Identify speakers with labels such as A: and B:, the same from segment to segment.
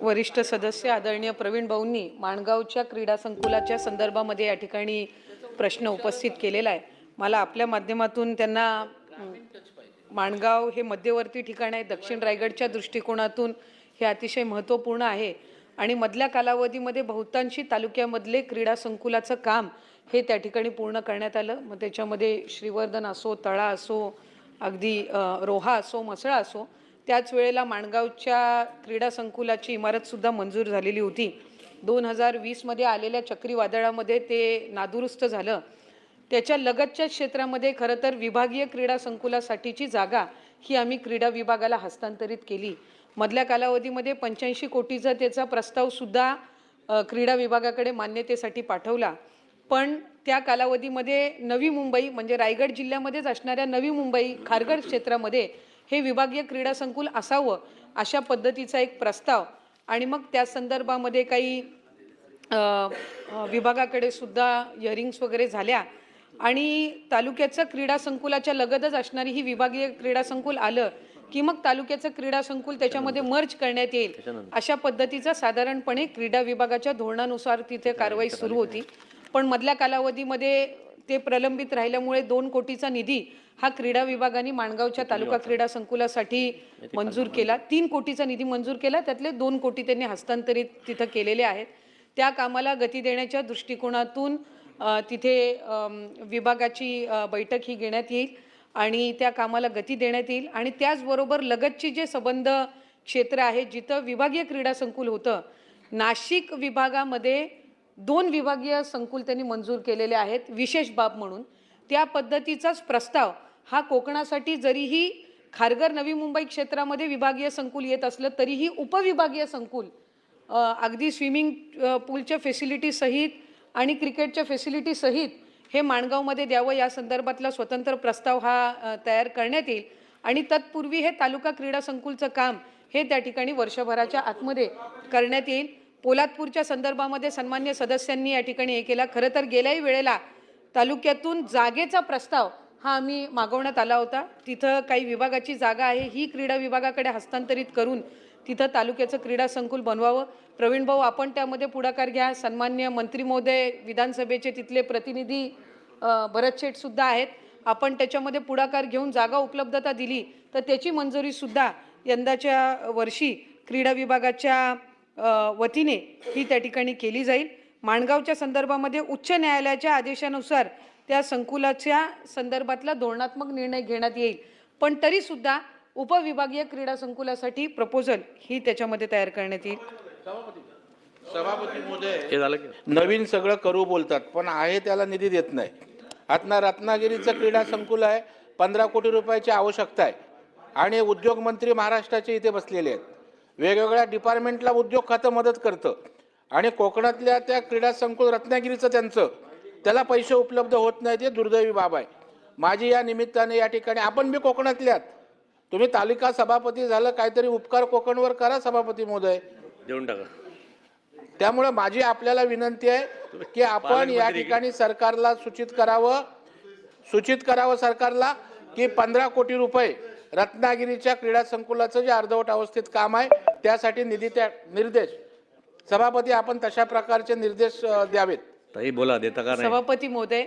A: वरिष्ठ सदस्य आदरणीय प्रवीण भाऊंनी माणगावच्या क्रीडा संकुलाच्या संदर्भामध्ये या ठिकाणी प्रश्न उपस्थित केलेला आहे। मला आपल्या माध्यमातून त्यांना माणगाव हे मध्यवर्ती ठिकाण आहे, दक्षिण रायगडच्या दृष्टिकोनातून हे अतिशय महत्त्वपूर्ण आहे आणि मधल्या कालावधीमध्ये बहुतांशी तालुक्यामधले क्रीडा संकुलाचं काम हे त्या ठिकाणी पूर्ण करण्यात आलं। मग त्याच्यामध्ये श्रीवर्धन असो, तळा असो, अगदी रोहा असो, मसळा असो, त्याच वेळेला माणगावच्या क्रीडा संकुलाची इमारतसुद्धा मंजूर झालेली होती। 2020 मध्ये आलेल्या चक्रीवादळामध्ये ते नादुरुस्त झालं। त्याच्या लगतच्या क्षेत्रामध्ये खरं तर विभागीय क्रीडा संकुलासाठीची जागा ही आम्ही क्रीडा विभागाला हस्तांतरित केली। मधल्या कालावधीमध्ये 85 कोटीचा त्याचा प्रस्तावसुद्धा क्रीडा विभागाकडे मान्यतेसाठी पाठवला। पण त्या कालावधीमध्ये नवी मुंबई म्हणजे रायगड जिल्ह्यामध्येच असणाऱ्या नवी मुंबई खारघर क्षेत्रामध्ये हे विभागीय क्रीडा संकुल असावं अशा पद्धतीचा एक प्रस्ताव आणि मग त्या संदर्भामध्ये काही विभागाकडे सुद्धा हिअरिंग्स वगैरे झाल्या आणि तालुक्याचं क्रीडा संकुलाच्या लगतच असणारी ही विभागीय क्रीडा संकुल आलं की मग तालुक्याचं क्रीडा संकुल त्याच्यामध्ये मर्ज करण्यात येईल अशा पद्धतीचा साधारणपणे क्रीडा विभागाच्या धोरणानुसार तिथे कारवाई सुरू होती। पण मधल्या कालावधीमध्ये ते प्रलंबित राहिल्यामुळे 2 कोटीचा निधी हा क्रीडा विभागाने माणगावच्या तालुका क्रीडा संकुलासाठी मंजूर केला। 3 कोटीचा निधी मंजूर केला, त्यातले 2 कोटी त्यांनी हस्तांतरित तिथं केलेले आहेत। त्या कामाला गती देण्याच्या दृष्टिकोनातून तिथे विभागाची बैठक ही घेण्यात येईल आणि त्या कामाला गती देण्यात येईल आणि त्याचबरोबर लगतची जे संबंध क्षेत्र आहे जिथं विभागीय क्रीडा संकुल होतं, नाशिक विभागामध्ये 2 विभागीय संकुल त्यांनी मंजूर केलेले आहेत विशेष बाब म्हणून। त्या पद्धतीचाच प्रस्ताव हा कोकणासाठी जरीही खारघर नवी मुंबई क्षेत्रामध्ये विभागीय संकुल येत असलं तरीही उपविभागीय संकुल अगदी स्विमिंग पूलच्या फॅसिलिटी सहित आणि क्रिकेटच्या फॅसिलिटी सहित हे माणगावमध्ये द्यावं या संदर्भातला स्वतंत्र प्रस्ताव हा तयार करण्यात येईल आणि तत्पूर्वी हे तालुका क्रीडा संकुलचं काम हे त्या ठिकाणी वर्षभराच्या आतमध्ये करण्यात येईल। पोलादपूरच्या संदर्भामध्ये सन्मान्य सदस्यांनी या ठिकाणी हे केला। खरं तर गेल्याही वेळेला तालुक्यातून जागेचा प्रस्ताव हा आम्ही मागवण्यात आला होता। तिथं काही विभागाची जागा आहे ही क्रीडा विभागाकडे हस्तांतरित करून तिथं तालुक्याचं क्रीडा संकुल बनवावं। प्रवीण भाऊ आपण त्यामध्ये पुढाकार घ्या। सन्मान्य मंत्री महोदय विधानसभेचे तिथले प्रतिनिधी भरत शेठसुद्धा आहेत। आपण त्याच्यामध्ये पुढाकार घेऊन जागा उपलब्धता दिली तर त्याची मंजुरीसुद्धा यंदाच्या वर्षी क्रीडा विभागाच्या वतीने ही त्या ठिकाणी केली जाईल। माणगावच्या संदर्भामध्ये उच्च न्यायालयाच्या आदेशानुसार त्या संकुलाच्या संदर्भातला धोरणात्मक निर्णय घेण्यात येईल, पण तरीसुद्धा उपविभागीय क्रीडा संकुलासाठी प्रपोजल ही त्याच्यामध्ये तयार करण्यात येईल।
B: सभापती महोदय, नवीन सगळं करू बोलतात पण आहे त्याला निधी देत नाही। आता रत्नागिरीचं क्रीडा संकुल आहे, 15 कोटी रुपयाची आवश्यकता आहे आणि उद्योग मंत्री महाराष्ट्राचे इथे बसलेले आहेत। वेगवेगळ्या डिपार्टमेंटला उद्योग खातं मदत करतं आणि कोकणातल्या त्या क्रीडा संकुल रत्नागिरीचं त्याला पैसे उपलब्ध होत नाही, ते दुर्दैवी बाब आहे। माझी या निमित्ताने या ठिकाणी आपण बी कोकणातल्यात, तुम्ही तालुका सभापती झालं, काहीतरी उपकार कोकणवर करा सभापती महोदय,
C: देऊन टाका।
B: त्यामुळे माझी आपल्याला विनंती आहे की आपण या ठिकाणी सरकारला सूचित करावं सरकारला की 15 कोटी रुपये रत्नागिरीच्या क्रीडा संकुलाचं जे अर्धवट अवस्थेत काम आहे त्यासाठी निर्देश सभापती आपण तशा प्रकारचे निर्देश द्यावेत।
C: ताई बोला, देता का नाही?
A: सभापती महोदय,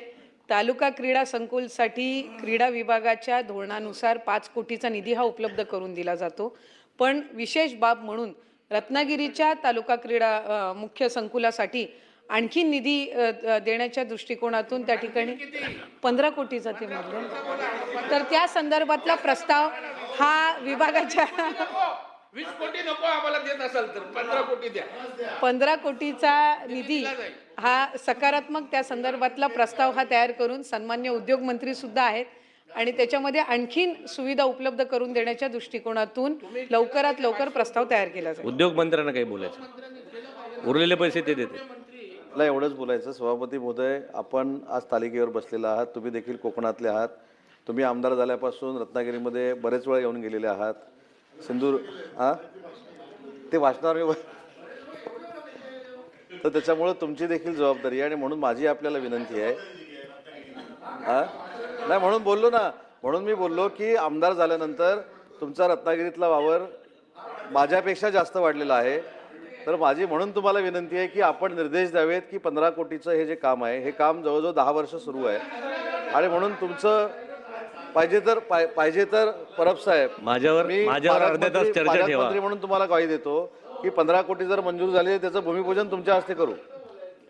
A: तालुका क्रीडा संकुलसाठी क्रीडा विभागाच्या धोरणानुसार 5 कोटीचा निधी हा उपलब्ध करून दिला जातो, पण विशेष बाब म्हणून रत्नागिरीच्या तालुका क्रीडा मुख्य संकुलासाठी आणखी निधी देण्याच्या दृष्टिकोनातून त्या ठिकाणी 15 कोटीचा ते म्हटलं तर त्या संदर्भातला प्रस्ताव हा विभागाच्या
B: 20 कोटी नको आम्हाला देत असाल तर 15 कोटी द्या।
A: 15 कोटीचा निधी हा सकारात्मक त्या संदर्भातला प्रस्ताव हा तयार करून सन्मान्य उद्योग मंत्री सुद्धा आहेत आणि त्याच्यामध्ये आणखीन सुविधा उपलब्ध करून देण्याच्या दृष्टिकोनातून लवकरात लवकर प्रस्ताव तयार केला जाईल।
C: उद्योग मंत्र्यांना काही बोलायचं, उरलेले पैसे ते देते।
D: मला एवढंच बोलायचं सभापती महोदय, आपण आज तालिकेवर बसलेला आहात, तुम्ही देखील कोकणातले आहात, तुम्ही आमदार झाल्यापासून रत्नागिरीमध्ये बरेच वेळा येऊन गेलेले आहात। सिंदूर ते वाचणार तर त्याच्यामुळे तुमची देखील जबाबदारी आहे आणि म्हणून माझी आपल्याला विनंती आहे नाही म्हणून बोललो ना, म्हणून मी बोललो की आमदार झाल्यानंतर तुमचा रत्नागिरीतला वावर माझ्यापेक्षा जास्त वाढलेला आहे तर माझी म्हणून तुम्हाला विनंती आहे की आपण निर्देश द्यावेत की 15 कोटीचं हे जे काम आहे हे काम जवळजवळ 10 वर्ष सुरू आहे आणि म्हणून तुमचं पाहिजे तर परब साहेब
C: माझ्यावर अर्ध्या तास चर्चा ठेवा.
D: पालकमंत्री म्हणून तुम्हाला ग्वाही देतो की 15 कोटी जर मंजूर झाले त्याचं भूमिपूजन तुमच्या हस्ते करू.